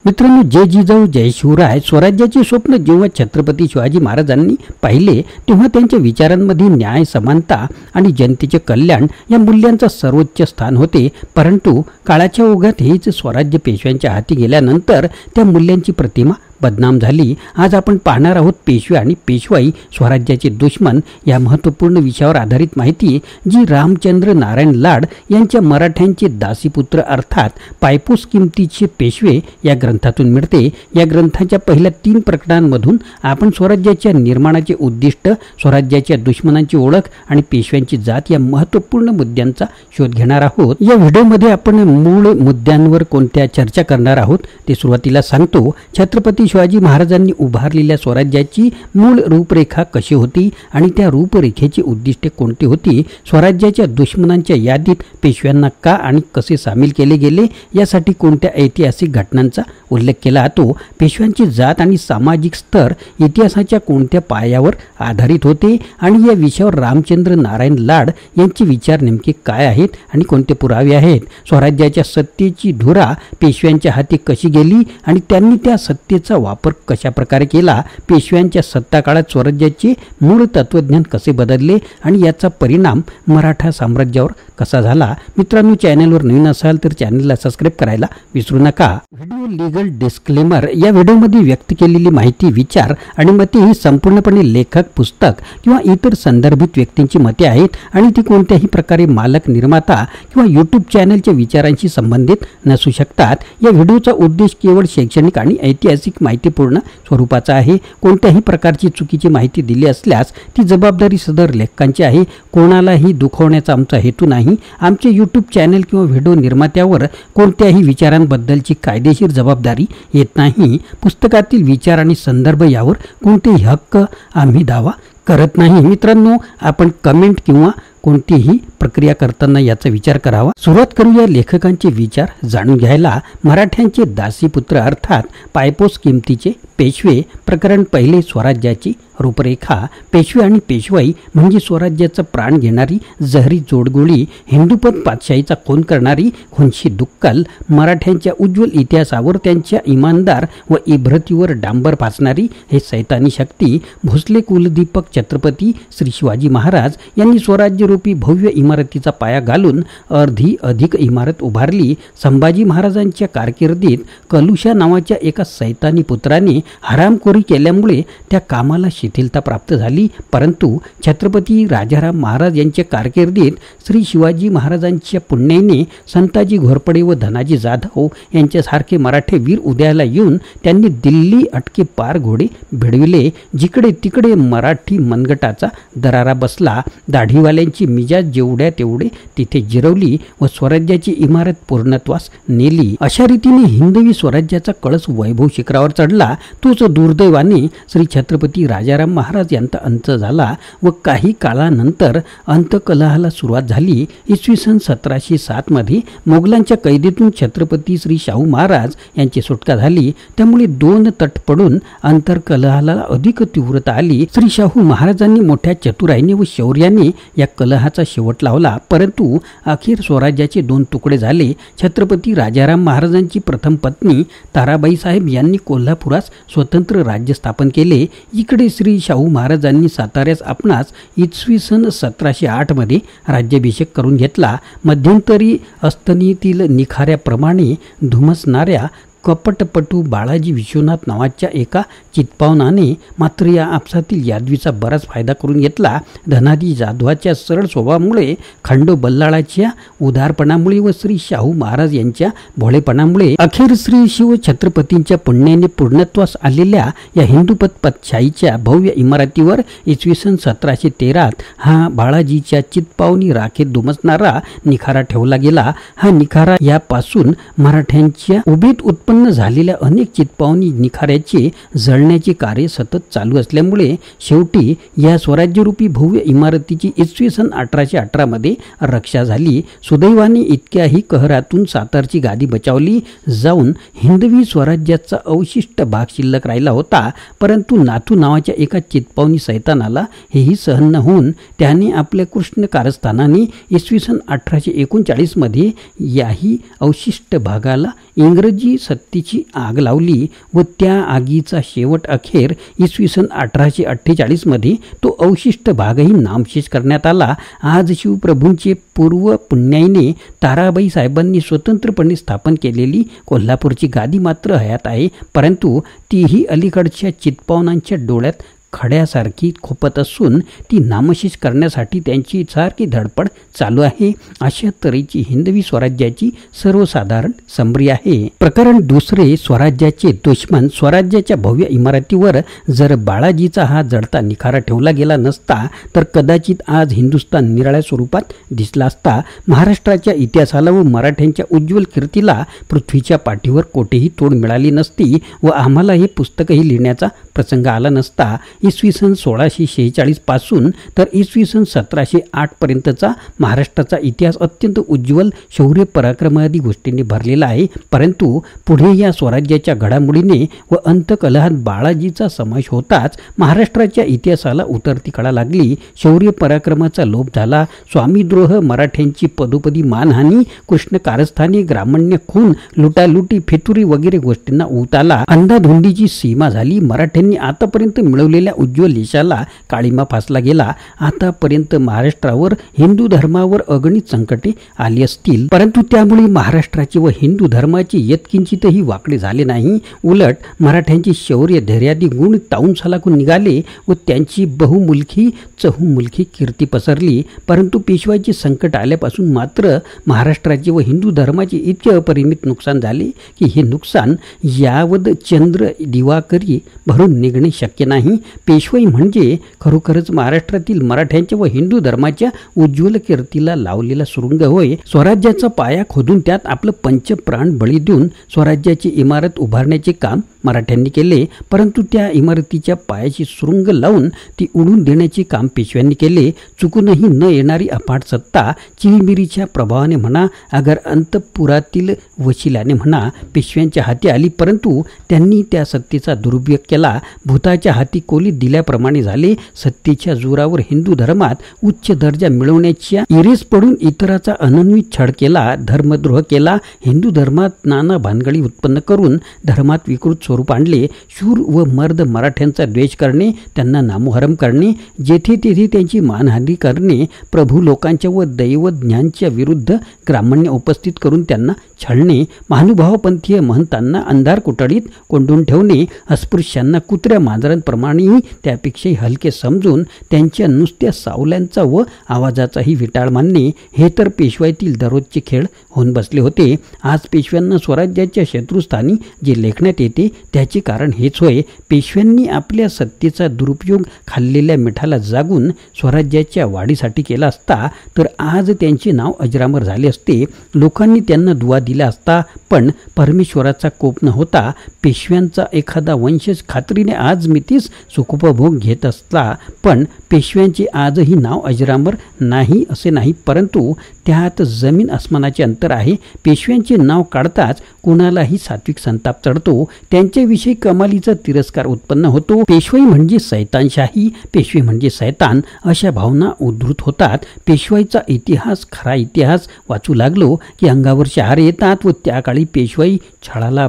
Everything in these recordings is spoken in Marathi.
मित्रांनो, जय जिजाऊ जय शिवराय स्वराज्याचे स्वप्न जेव्हा छत्रपती शिवाजी महाराजांनी पाहिले तेव्हा त्यांच्या विचारांमध्ये न्याय, समानता आणि जनतेचे कल्याण या मूल्यांचा सर्वोच्च स्थान होते. परंतु काळाच्या ओघात हेच स्वराज्य पेशव्यांच्या हाती गेल्यानंतर त्या मूल्यांची प्रतिमा बदनाम झाली. आज आपण पाहणार आहोत पेशवे आणि पेशवाई स्वराज्याचे दुश्मन या महत्त्वपूर्ण विषयावर आधारित माहिती जी रामचंद्र नारायण लाड यांच्या मराठ्यांचे दासीपुत्र अर्थात पायपोस किमतीचे पेशवे या ग्रंथातून मिळते. या ग्रंथाच्या पहिल्या 3 प्रकरणांमधून आपण स्वराज्याच्या निर्माणाचे उद्दिष्ट, स्वराज्याच्या दुश्मनांची ओळख आणि पेशव्यांची जात या महत्त्वपूर्ण मुद्द्यांचा शोध घेणार आहोत. या व्हिडिओमध्ये आपण मूळ मुद्द्यांवर कोणत्या चर्चा करणार आहोत ते सुरुवातीला सांगतो. छत्रपती शिवाजी महाराजांनी उभारलेल्या स्वराज्याची मूळ रूपरेखा कशी होती आणि त्या रूपरेखेची उद्दिष्टे कोणती होती? स्वराज्याच्या दुश्मनांच्या यादीत पेशव्यांना का आणि कसे सामील केले गेले यासाठी कोणत्या ऐतिहासिक घटनांचा उल्लेख केला जातो? पेशव्यांची जात आणि सामाजिक स्तर इतिहासाच्या कोणत्या पायावर आधारित होते आणि या विषयावर रामचंद्र नारायण लाड यांचे विचार नेमके काय आहेत आणि कोणते पुरावे आहेत? स्वराज्याच्या सत्तेची धुरा पेशव्यांच्या हाती कशी गेली आणि त्यांनी त्या सत्तेचा वापर कशा प्रकारे केला? पेशव्यांच्या सत्ता काळात स्वराज्याचे मूळ तत्वज्ञान कसे बदलले आणि याचा परिणाम मराठा साम्राज्यावर कसा झाला? मित्रांनो, चॅनलवर नवीन असाल तर चॅनलला सबस्क्राइब करायला विसरू नका. Video legal disclaimer. या व्हिडिओमध्ये व्यक्त केलेली माहिती, विचार आणि मते ही संपूर्णपणे लेखक, पुस्तक किंवा इतर संदर्भित व्यक्तींची मते आहेत आणि ती कोणत्याही प्रकारे मालक, निर्माता किंवा यूट्यूब चॅनलच्या विचारांशी संबंधित नसू शकतात. या व्हिडिओचा उद्देश केवळ शैक्षणिक आणि ऐतिहासिक माहितीपूर्ण स्वरूपाचा आहे. कोणत्याही प्रकारची चुकीची माहिती दिली असल्यास ती जबाबदारी सदर लेखकांची आहे. कोणालाही दुखवण्याचा आमचा हेतू नाही. आमचे यूट्यूब चॅनल किंवा व्हिडिओ निर्मात्यावर कोणत्याही विचारांबद्दलची कायदेशीर जबाबदारी येत नाही. पुस्तकातील विचार आणि संदर्भ यावर कोणतेही हक्क आम्ही दावा करत नाही. मित्रांनो, आपण कमेंट किंवा कोणतीही प्रक्रिया करताना याचा विचार करावा. सुरुवात करूया लेखकांचे विचार जाणून घ्यायला. मराठ्यांचे दासीपुत्र अर्थात पायपोस किमतीचे पेशवे. प्रकरण पहिले, स्वराज्याची रूपरेखा. पेशवे आणि पेशवाई म्हणजे स्वराज्याचा प्राण घेणारी जहरी जोडगोळी, हिंदुपत पातशाहीचा खून करणारी खुनशी दुक्कल, मराठ्यांच्या उज्ज्वल इतिहासावर, त्यांच्या इमानदार व इब्रतीवर डांबर फासणारी हे सैतानी शक्ती. भोसले कुलदीपक छत्रपती श्री शिवाजी महाराज यांनी स्वराज्यरूपी भव्य इमारतीचा पाया घालून अर्धी अधिक इमारत उभारली. संभाजी महाराजांच्या कारकिर्दीत कलुषा नावाच्या एका सैतानी पुत्राने हरामखोरी केल्यामुळे त्या कामाला शिथिलता प्राप्त झाली. परंतु छत्रपती राजाराम महाराज यांच्या कारकिर्दीत श्री शिवाजी महाराजांच्या पुण्याने संताजी घोरपडे व धनाजी जाधव यांच्यासारखे मराठे वीर उदयाला येऊन त्यांनी दिल्ली अटके पार घोडे भिडविले. जिकडे तिकडे मराठी मनगटाचा दरारा बसला. दाढीवाल्यांची मिजाज जेवढ्या तेवढे तिथे जिरवली व स्वराज्याची इमारत पूर्णत्वास नेली. अशा रीतीने हिंदवी स्वराज्याचा कळस वैभव शिखरावर चढला. तोच दुर्दैवाने श्री छत्रपती राजाराम महाराज यांचा अंत झाला व काही काळानंतर अंतकलहाला सुरुवात झाली. इसवी सन 1707 मध्ये मोगलांच्या कैदेतून छत्रपती श्री शाहू महाराज यांची सुटका झाली. त्यामुळे 2 तट पडून अंतर्कलहाला अधिक तीव्रता आली. श्री शाहू महाराजांनी मोठ्या चतुराईने व शौर्याने या कलहाचा शेवट लावला. परंतु अखेर स्वराज्याचे 2 तुकडे झाले. छत्रपती राजाराम महाराजांची प्रथम पत्नी ताराबाई साहेब यांनी कोल्हापुरास स्वतंत्र राज्य स्थापन केले. इकडे श्री शाहू महाराजांनी साताऱ्यास आपणास इसवी सन 1708 मध्ये राज्याभिषेक करून घेतला. मध्यंतरी अस्तनीतील निखाऱ्याप्रमाणे धुमसणाऱ्या कपटपटू बाळाजी विश्वनाथ नावाच्या एका चित्पावनाने मात्र या आपसातील यादवीचा बराच फायदा करून घेतला. धनाजी जाधवाच्या सरळ स्वभावामुळे, खंडो बल्लाळाच्या उदारपणामुळे व श्री शाहू महाराज यांच्या भोळेपणामुळे अखेर श्री शिव छत्रपतींच्या पुण्याने पूर्णत्वास आलेल्या या हिंदुपत पतशाहीच्या भव्य इमारतीवर इसवी सन 1713 हा बाळाजीच्या चित्पावनी राखेत दुमसणारा निखारा ठेवला गेला. हा निखारा यापासून मराठ्यांच्या उभीत उत्पन्न झालेल्या अनेक चित्पावनी निखाऱ्याचे जळण्याचे कार्य सतत चालू असल्यामुळे शेवटी या स्वराज्यरूपी भव्य इमारतीची इसवी सन 1818 मध्ये रक्षा झाली. सुदैवाने इतक्याही कहरातून सातारची गादी बचावली जाऊन हिंदवी स्वराज्याचा अवशिष्ट भाग शिल्लक राहिला होता. परंतु नाथू नावाच्या एका चित्पावनी सैतानाला हेही सहन न होऊन त्याने आपल्या कृष्ण कारस्थानाने इसवी सन 1839 मध्ये याही अवशिष्ट भागाला इंग्रजी सत्तेची आग लावली व त्या आगीचा शेवट अखेर इसवी सन 1848 तो अवशिष्ट भागही नामशेष करण्यात आला. आज शिवप्रभूंचे पूर्व पुण्याईने ताराबाई साहेबांनी स्वतंत्रपणे स्थापन केलेली कोल्हापूरची गादी मात्र हयात आहे, परंतु तीही अलीकडच्या चितपावनांच्या डोळ्यात खड्यासारखी खोपत असून ती नामशेष करण्यासाठी त्यांची सारखी धडपड चालू आहे. अशा तऱ्हेची हिंदवी स्वराज्याची सर्वसाधारण समरी आहे. प्रकरण दुसरे, स्वराज्याचे दुश्मन. स्वराज्याच्या भव्य इमारतीवर जर बाळाजीचा हा जडता निखारा ठेवला गेला नसता तर कदाचित आज हिंदुस्थान निराळ्या स्वरूपात दिसला असता. महाराष्ट्राच्या इतिहासाला व मराठ्यांच्या उज्ज्वल कीर्तीला पृथ्वीच्या पाठीवर कोठेही तोड मिळाली नसती व आम्हाला हे पुस्तकही लिहिण्याचा प्रसंग आला नसता. इसवी सन 1646 पासून तर इसवी सन 1708 पर्यंतचा महाराष्ट्राचा इतिहास अत्यंत उज्ज्वल शौर्य पराक्रमादी गोष्टींनी भरलेला आहे, परंतु पुढे या स्वराज्याच्या घडामोडीने व अंतकलहात बाळाजीचा समावेश होताच महाराष्ट्राच्या इतिहासाला उतरती कळा लागली. शौर्य पराक्रमाचा लोप झाला. स्वामीद्रोह, मराठ्यांची पदोपदी मानहानी, कृष्ण कारस्थानी, ग्रामण्य खून, लुटालुटी, फितुरी वगैरे गोष्टींना ऊत आला. अंधाधुंदीची सीमा झाली. मराठ्यांनी आतापर्यंत मिळवलेल्या उज्ज्वल यशाला काळीमा फासला गेला. आतापर्यंत महाराष्ट्रावर हिंदू धर्मावर अगणित संकटे आली असतील, परंतु त्यामुळे महाराष्ट्राचे व हिंदू धर्माचे यत्किंचितही वाकडे झाले नाही. उलट मराठ्यांचे शौर्य, धैर्यादी गुण ताऊन सलाखून निघाले व त्यांची बहुमुलकी चहुमुलकी कीर्ती पसरली. परंतु पेशवाईचे संकट आल्यापासून मात्र महाराष्ट्राचे व हिंदू धर्माचे इतके अपरिमित नुकसान झाले की हे नुकसान यावद चंद्र दिवाकरी भरून निघणे शक्य नाही. पेशवाई म्हणजे खरोखरच महाराष्ट्रातील मराठ्यांच्या व हिंदू धर्माच्या उज्ज्वल कीर्तीला लावलेला सुरुंग होय. स्वराज्याचा पाया खोदून त्यात आपलं पंचप्राण बळी देऊन स्वराज्याची इमारत उभारण्याचे काम मराठ्यांनी केले, परंतु त्या इमारतीच्या पायाची सुरुंग लावून ती उडून देण्याचे काम पेशव्यांनी केले. चुकूनही न येणारी अफाट सत्ता चिळमिरीच्या प्रभावाने म्हणा, अगर अंतपुरातील वशिल्याने म्हणा, पेशव्यांच्या हाती आली, परंतु त्यांनी त्या सत्तेचा दुरुपयोग केला. भूताच्या हाती कोलीत दिल्याप्रमाणे झाले. सत्तेच्या जोरावर हिंदू धर्मात उच्च दर्जा मिळवण्याच्या इरेस पडून इतराचा अनन्वित छळ केला, धर्मद्रोह केला. हिंदू धर्मात नाना भानगडी उत्पन्न करून धर्मात विकृत स्वरूप आणले. शूर व मर्द मराठ्यांचा द्वेष करणे, त्यांना नामोहरम करणे, जेथे तेथे त्यांची मानहानी करणे, प्रभू लोकांच्या व दैवज्ञांच्या विरुद्ध ग्रामण्य उपस्थित करून त्यांना छळणे, महानुभावपंथीय महंतांना अंधार कुटडीत कोंडून ठेवणे, अस्पृश्यांना कुत्र्या मांजरांप्रमाणेही त्यापेक्षाही हलके समजून त्यांच्या नुसत्या सावल्यांचा व आवाजाचाही विटाळ मानणे, हे तर पेशवाईतील दररोजचे खेळ होऊन बसले होते. आज पेशव्यांना स्वराज्याच्या शत्रुस्थानी जे लेखण्यात येते त्याचे कारण हेच होय. पेशव्यांनी आपल्या सत्तेचा दुरुपयोग खाल्लेल्या मिठाला जागून स्वराज्याच्या वाढीसाठी केला असता तर आज त्यांचे नाव अजरामर झाले असते. लोकांनी त्यांना दुवा दिला असता, पण परमेश्वराचा कोप न होता पेशव्यांचा एखादा वंशज खात्रीने आज मितीस सुखोपभोग घेत असला, पण पेशव्यांचे आजही नाव अजरामर नाही असे नाही, परंतु त्यात जमीन आसमानाचे अंतर आहे. पेशव्यांचे नाव काढताच कोणालाही सात्विक संताप चढतो, त्यांच्याविषयी कमालीचा तिरस्कार उत्पन्न होतो. पेशवाई म्हणजे सैतानशाही, पेशवे म्हणजे सैतान अशा भावना उद्धृत होतात. पेशवाईचा इतिहास, खरा इतिहास वाचू लागलो की अंगावर शहारे येतात व त्या काळी पेशवाई छळाला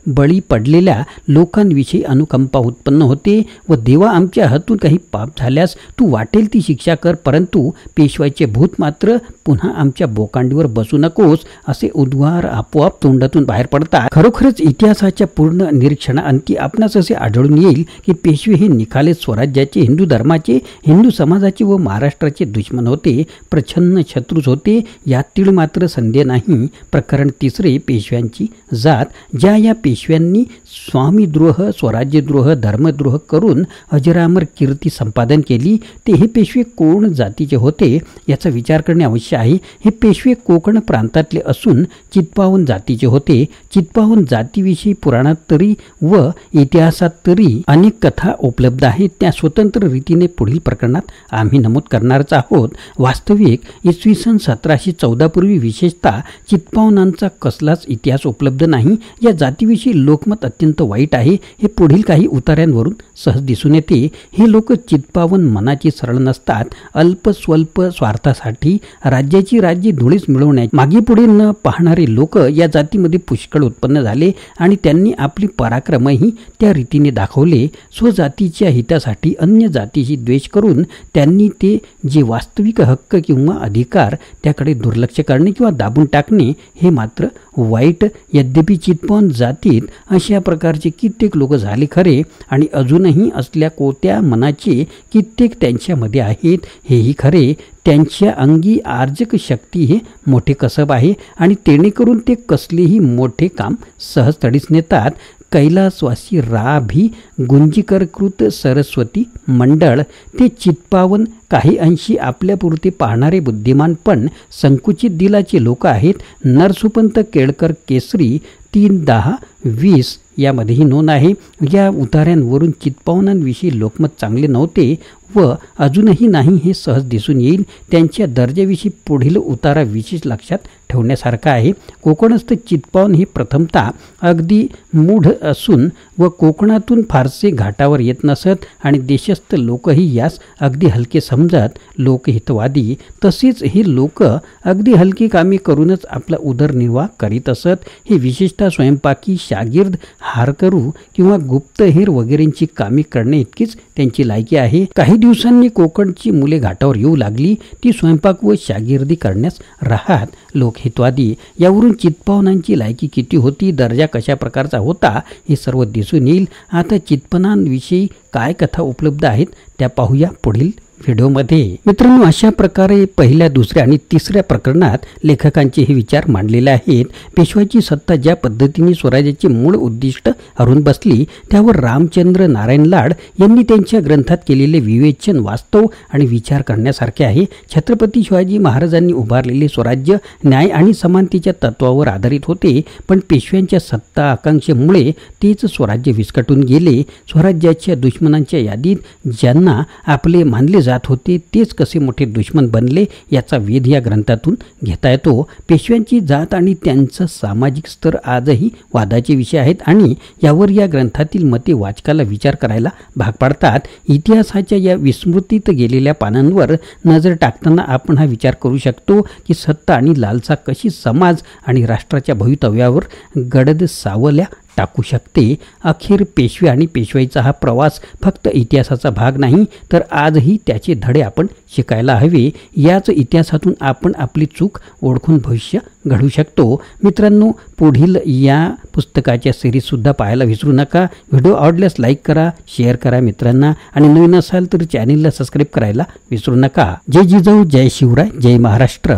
बळी पडलेल्या लोकांविषयी अनुकंपा उत्पन्न होते व देवा, आमच्या हातून काही पाप झाल्यास तू वाटेल ती शिक्षा कर, परंतु पेशवाईचे भूत मात्र पुन्हा आमच्या बोकांडीवर बसू नकोस असे उद्गार आपोआप तोंडातून बाहेर पडतात. खरोखरच इतिहासाच्या पूर्ण निरीक्षणाअंती आपणास असे आढळून येईल की पेशवे हे निखाले स्वराज्याचे, हिंदू धर्माचे, हिंदू समाजाचे व महाराष्ट्राचे दुश्मन होते, प्रच्छन्न शत्रूच होते, यातील मात्र संदेह नाही. प्रकरण तिसरे, पेशव्यांची जात. ज्या या पेशव्यांनी स्वामीद्रोह, स्वराज्यद्रोह, धर्मद्रोह करून अजरामर कीर्ती संपादन केली, ते हे पेशवे कोण जातीचे होते याचा विचार करणे आवश्यक आहे. हे पेशवे कोकण प्रांतातले असून चित्पावन जातीचे होते. चित्पावन जातीविषयी पुराणात तरी व इतिहासात तरी अनेक कथा उपलब्ध आहेत. त्या स्वतंत्र रीतीने पुढील प्रकरणात आम्ही नमूद करणारच आहोत. वास्तविक इसवी सन 1714 पूर्वी विशेषतः चित्पावनांचा कसलाच इतिहास उपलब्ध नाही. या जातीविषयी लोकमत अत्यंत वाईट आहे. हे पुढील काही उतार्यांवरून सहज दिसून येते. हे लोक चित्पावन मनाची सरळ नसतात. अल्प स्वल्प स्वार्थासाठी राज्याची राज्य धुळीस मिळवण्या मागे पुढे न पाहणारे लोक या जातीमध्ये पुष्कळ उत्पन्न झाले आणि त्यांनी आपले पराक्रमही त्या रीतीने दाखवले. स्वजातीच्या हितासाठी अन्य जातीशी द्वेष करून त्यांनी ते जे वास्तविक हक्क किंवा अधिकार त्याकडे दुर्लक्ष करणे किंवा दाबून टाकणे हे मात्र वाईट. यद्यपि चितपावन जातीत अशा प्रकारचे कित्येक लोक झाले खरे आणि अजूनही असल्या कोत्या मनाचे कित्येक त्यांच्यामध्ये आहेत हेही खरे. त्यांच्या अंगी आर्जक शक्ती हे मोठे कसब आहे आणि तेणेकरून ते कसलेही मोठे काम सहजतडीच नेतात. कैलासवासी राभी गुंजीकरकृत सरस्वती मंडळ ते चितपावन काही अंशी आपल्यापुरते पाहणारे बुद्धिमान पण संकुचित दिलाचे लोक आहेत. नरसुपंत केळकर केसरी 3-10-20 यामध्येही नोंद आहे. या उतार्यांवरून चितपावनांविषयी लोकमत चांगले नव्हते व अजूनही नाही हे सहज दिसून येईल. त्यांच्या दर्जाविषयी पुढील उतारा विशेष लक्षात ठेवण्यासारखा आहे. कोकणस्थ चितपावन हे प्रथमतः अगदी मूढ असून व कोकणातून फारसे घाटावर येत नसत आणि देशस्थ लोकही यास अगदी हलके समजत. लोकहितवादी तसेच हे लोक अगदी हलकी कामे करूनच आपला उदरनिर्वाह करीत असत. हे विशेषतः स्वयंपाकी, शागिर्द, हारकरू किंवा गुप्तहेर वगैरेंची कामे करणे इतकीच त्यांची लायकी आहे. काही दिवसांनी कोकणची मुले घाटावर येऊ लागली. ती स्वयंपाक व शागिर्दी करण्यास राहत. लोकहितवादी यावरून चितपावनांची लायकी किती होती, दर्जा कशा प्रकारचा होता हे सर्व दिसून येईल. आता चितपणांविषयी काय कथा उपलब्ध आहेत त्या पाहूया पुढील व्हिडिओमध्ये. मित्रांनो, अशा प्रकारे पहिल्या, दुसऱ्या आणि तिसऱ्या प्रकरणात लेखकांचे हे विचार मांडलेले आहेत. पेशवाची सत्ता ज्या पद्धतीने स्वराज्याचे मूळ उद्दिष्ट हरून बसली त्यावर रामचंद्र नारायण लाड यांनी त्यांच्या ग्रंथात केलेले विवेचन वास्तव आणि विचार करण्यासारखे आहे. छत्रपती शिवाजी महाराजांनी उभारलेले स्वराज्य न्याय आणि समानतेच्या तत्वावर आधारित होते, पण पेशव्यांच्या सत्ता आकांक्षेमुळे तेच स्वराज्य विस्कटून गेले. स्वराज्याच्या दुश्मनांच्या यादीत ज्यांना आपले मानले जात होते तेच कसे मोठे दुश्मन बनले याचा वेध या ग्रंथातून घेता येतो. पेशव्यांची जात आणि त्यांचा सामाजिक स्तर आजही वादाचे विषय आहेत आणि यावर या ग्रंथातील मते वाचकाला विचार करायला भाग पाडतात. इतिहासाच्या या विस्मृतीत गेलेल्या पानांवर नजर टाकताना आपण हा विचार करू शकतो की सत्ता आणि लालसा कशी समाज आणि राष्ट्राच्या भवितव्यावर गडद सावल्या टाकू शकते. अखेर पेशवे आणि पेशवाईचा हा प्रवास फक्त इतिहासाचा भाग नाही तर आजही त्याचे धडे आपण शिकायला हवे. याच इतिहासातून आपण आपली चूक ओळखून भविष्य घडवू शकतो. मित्रांनो, पुढील या पुस्तकाच्या सिरीजसुद्धा पाहायला विसरू नका. व्हिडिओ आवडल्यास लाईक करा, शेअर करा मित्रांना आणि नवीन असाल तर चॅनेलला सबस्क्राईब करायला विसरू नका. जय जिजाऊ, जय शिवराय, जय महाराष्ट्र.